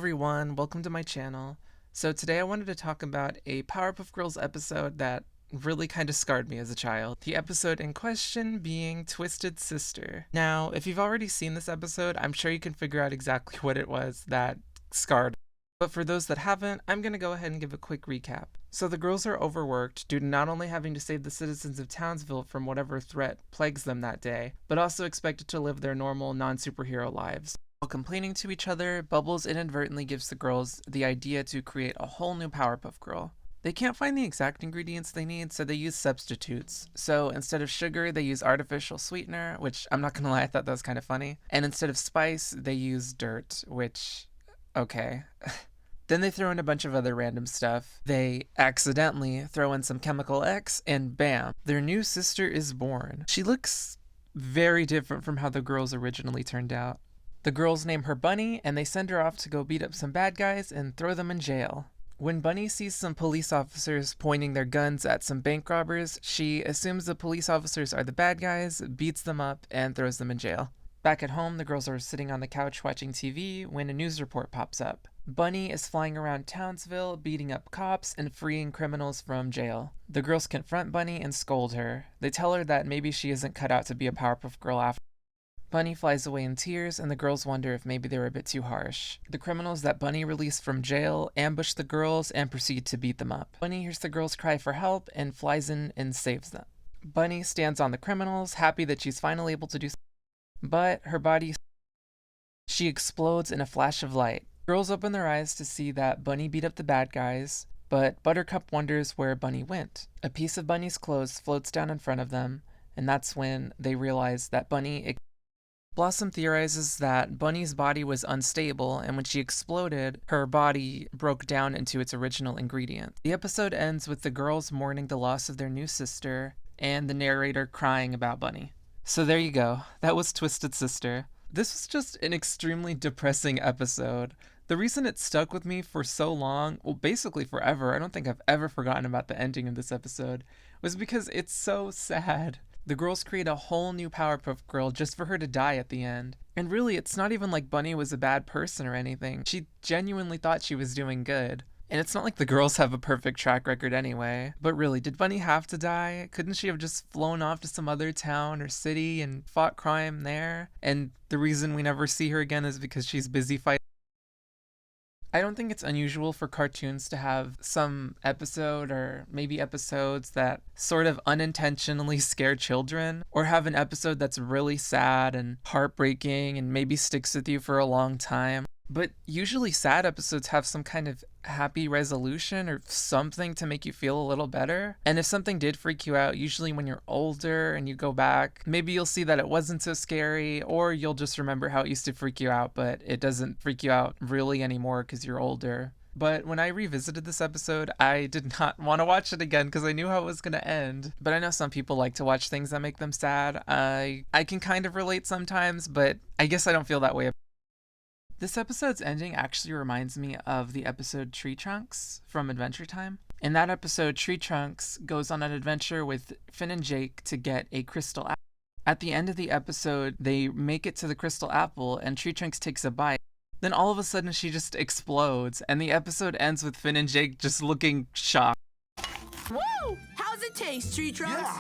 everyone, welcome to my channel. So today I wanted to talk about a Powerpuff Girls episode that really kind of scarred me as a child. The episode in question being Twisted Sister. Now, if you've already seen this episode, I'm sure you can figure out exactly what it was that scarred. But for those that haven't, I'm going to go ahead and give a quick recap. So the girls are overworked due to not only having to save the citizens of Townsville from whatever threat plagues them that day, but also expected to live their normal, non-superhero lives. While complaining to each other, Bubbles inadvertently gives the girls the idea to create a whole new Powerpuff Girl. They can't find the exact ingredients they need, so they use substitutes. So instead of sugar, they use artificial sweetener, which I'm not gonna lie, I thought that was kind of funny. And instead of spice, they use dirt, which, okay. Then they throw in a bunch of other random stuff. They accidentally throw in some chemical X, and bam, their new sister is born. She looks very different from how the girls originally turned out. The girls name her Bunny, and they send her off to go beat up some bad guys and throw them in jail. When Bunny sees some police officers pointing their guns at some bank robbers, she assumes the police officers are the bad guys, beats them up, and throws them in jail. Back at home, the girls are sitting on the couch watching TV when a news report pops up. Bunny is flying around Townsville, beating up cops and freeing criminals from jail. The girls confront Bunny and scold her. They tell her that maybe she isn't cut out to be a Powerpuff Girl after. Bunny flies away in tears, and the girls wonder if maybe they were a bit too harsh. The criminals that Bunny released from jail ambush the girls and proceed to beat them up. Bunny hears the girls cry for help and flies in and saves them. Bunny stands on the criminals, happy that she's finally able to do something. But her body... She explodes in a flash of light. Girls open their eyes to see that Bunny beat up the bad guys, but Buttercup wonders where Bunny went. A piece of Bunny's clothes floats down in front of them, and that's when they realize that Bunny... Blossom theorizes that Bunny's body was unstable, and when she exploded, her body broke down into its original ingredients. The episode ends with the girls mourning the loss of their new sister, and the narrator crying about Bunny. So there you go. That was Twisted Sister. This was just an extremely depressing episode. The reason it stuck with me for so long, well, basically forever, I don't think I've ever forgotten about the ending of this episode, was because it's so sad. The girls create a whole new Powerpuff Girl just for her to die at the end. And really, it's not even like Bunny was a bad person or anything. She genuinely thought she was doing good. And it's not like the girls have a perfect track record anyway. But really, did Bunny have to die? Couldn't she have just flown off to some other town or city and fought crime there? And the reason we never see her again is because she's busy fighting. I don't think it's unusual for cartoons to have some episode or maybe episodes that sort of unintentionally scare children, or have an episode that's really sad and heartbreaking and maybe sticks with you for a long time. But usually sad episodes have some kind of happy resolution or something to make you feel a little better. And if something did freak you out, usually when you're older and you go back, maybe you'll see that it wasn't so scary, or you'll just remember how it used to freak you out, but it doesn't freak you out really anymore because you're older. But when I revisited this episode, I did not want to watch it again because I knew how it was going to end. But I know some people like to watch things that make them sad. I can kind of relate sometimes, but I guess I don't feel that way. This episode's ending actually reminds me of the episode Tree Trunks from Adventure Time. In that episode, Tree Trunks goes on an adventure with Finn and Jake to get a crystal apple. At the end of the episode, they make it to the crystal apple and Tree Trunks takes a bite. Then all of a sudden she just explodes, and the episode ends with Finn and Jake just looking shocked. Woo! How's it taste, Tree Trunks? Yeah.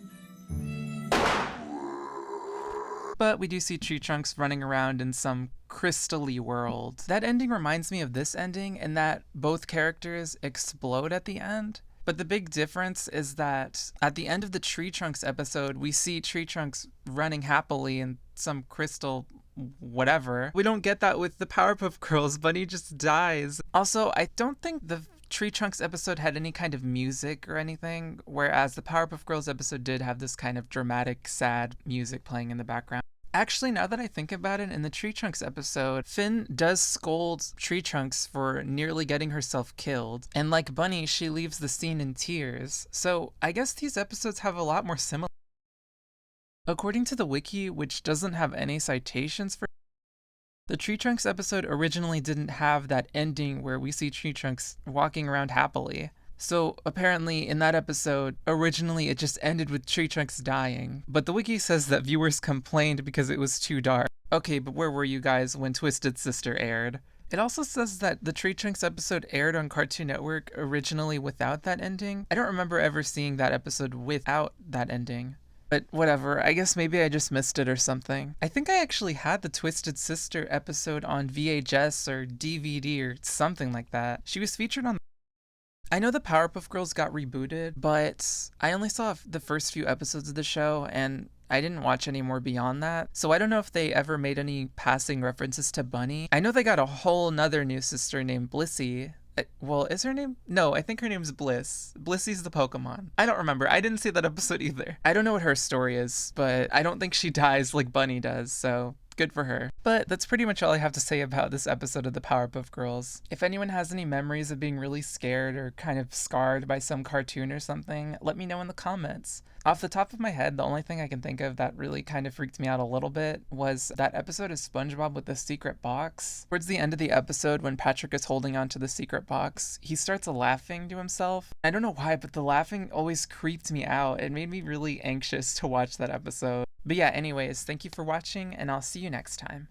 But we do see Tree Trunks running around in some crystal-y world. That ending reminds me of this ending in that both characters explode at the end. But the big difference is that at the end of the Tree Trunks episode, we see Tree Trunks running happily in some crystal whatever. We don't get that with the Powerpuff Girls. Bunny just dies. Also, I don't think the Tree Trunks episode had any kind of music or anything, whereas the Powerpuff Girls episode did have this kind of dramatic, sad music playing in the background. Actually, now that I think about it, in the Tree Trunks episode, Finn does scold Tree Trunks for nearly getting herself killed, and like Bunny, she leaves the scene in tears. So I guess these episodes have a lot more similar. According to the wiki, which doesn't have any citations for the Tree Trunks episode originally didn't have that ending where we see Tree Trunks walking around happily. So apparently in that episode, originally it just ended with Tree Trunks dying. But the wiki says that viewers complained because it was too dark. Okay, but where were you guys when Twisted Sister aired? It also says that the Tree Trunks episode aired on Cartoon Network originally without that ending. I don't remember ever seeing that episode without that ending. But whatever, I guess maybe I just missed it or something. I think I actually had the Twisted Sister episode on VHS or DVD or something like that. She was featured on. I know the Powerpuff Girls got rebooted, but I only saw the first few episodes of the show and I didn't watch any more beyond that. So I don't know if they ever made any passing references to Bunny. I know they got a whole nother new sister named Blissey. Well, is her name? No, I think her name's Bliss. Blissy's the Pokemon. I don't remember. I didn't see that episode either. I don't know what her story is, but I don't think she dies like Bunny does, so good for her. But that's pretty much all I have to say about this episode of the Powerpuff Girls. If anyone has any memories of being really scared or kind of scarred by some cartoon or something, let me know in the comments. Off the top of my head, the only thing I can think of that really kind of freaked me out a little bit was that episode of SpongeBob with the secret box. Towards the end of the episode, when Patrick is holding onto the secret box, he starts laughing to himself. I don't know why, but the laughing always creeped me out. It made me really anxious to watch that episode. But yeah, anyways, thank you for watching, and I'll see you next time.